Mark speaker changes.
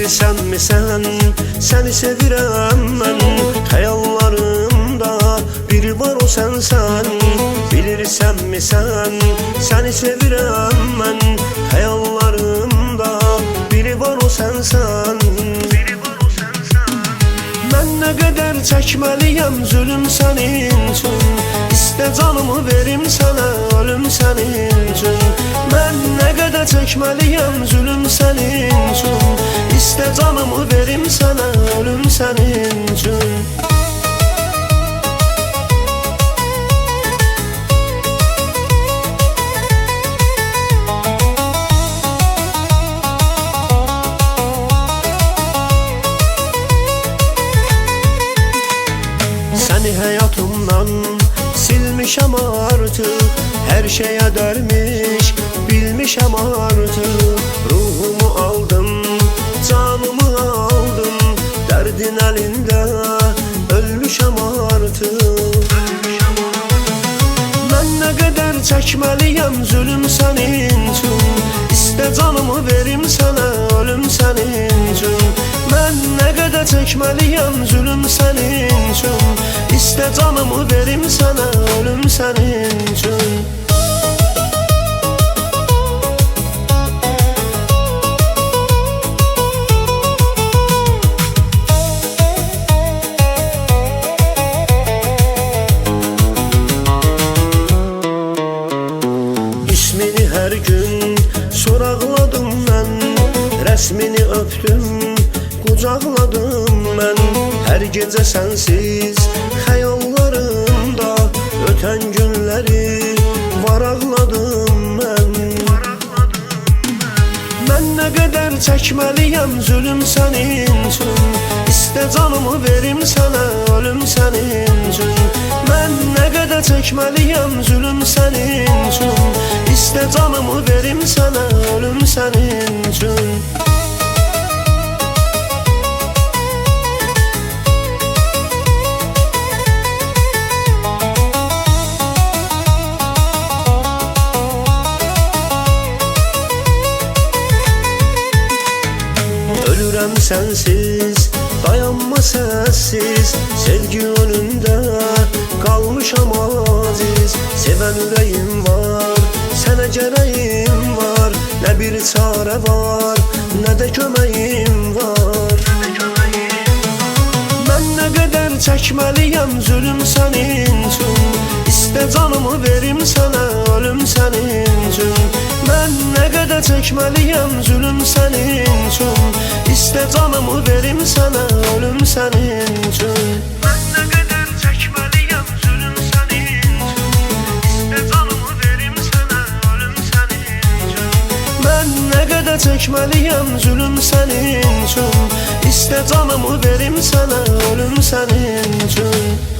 Speaker 1: Bilirsenmi seni sevirəm mən. Xəyallarımda biri var o sənsən. Bilirsenmi seni sevirəm mən. Xəyallarımda biri var o sənsən. Mən nə qədər çəkməliyəm zülüm sənin üçün. İstə canımı verim sənə, ölüm sənin üçün. Mən nə qədər çəkməliyəm zülüm sənin üçün. İstə canımı verim sənə, ölüm sənin üçün. Səni həyatımdan silmişəm artıq. Hər şeyə dərmiş bilmişəm artıq. Ruhumu aldım, canımı aldım. Dərdin əlində ölmüşəm artıq. Mən nə qədər çəkməliyəm zülüm sənin üçün. İstə canımı verim sənə, ölüm sənin üçün. Mən nə qədər çəkməliyəm zülüm sənin üçün. İstə canımı verim sənə, ölüm sənin üçün. İsmini hər gün soraqladım mən. Rəsmini öpdüm, qucaqladım mən. Hər gecə sənsiz xəyallarımda ötən günləri varaqladım mən. Mən nə qədər çəkməliyəm zülüm sənin üçün. İstə canımı verim sənə, ölüm sənin üçün. Mən nə qədər çəkməliyəm zülüm sənin üçün. İstə canımı verim sənə, ölüm sənin üçün. Ölürəm sənsiz, dayanma səssiz. Sevgi önündə qalmışam aziz. Sevən ürəyim var, sənə gərəyim var. Nə bir çarə var, nə də köməyim var. Mən nə qədər çəkməliyəm zülüm sənin üçün. İstə canımı verim sənə, ölüm sənin üçün. Mən nə qədər çəkməliyəm zülüm sənin üçün. İstə canımı verim sənə, ölüm sənin üçün. Mən nə qədər çəkməliyəm zülüm sənin üçün. İstə canımı verim sənə, ölüm sənin üçün. Mən nə qədər çəkməliyəm zülüm sənin üçün. İstə canımı verim sənə, ölüm sənin üçün.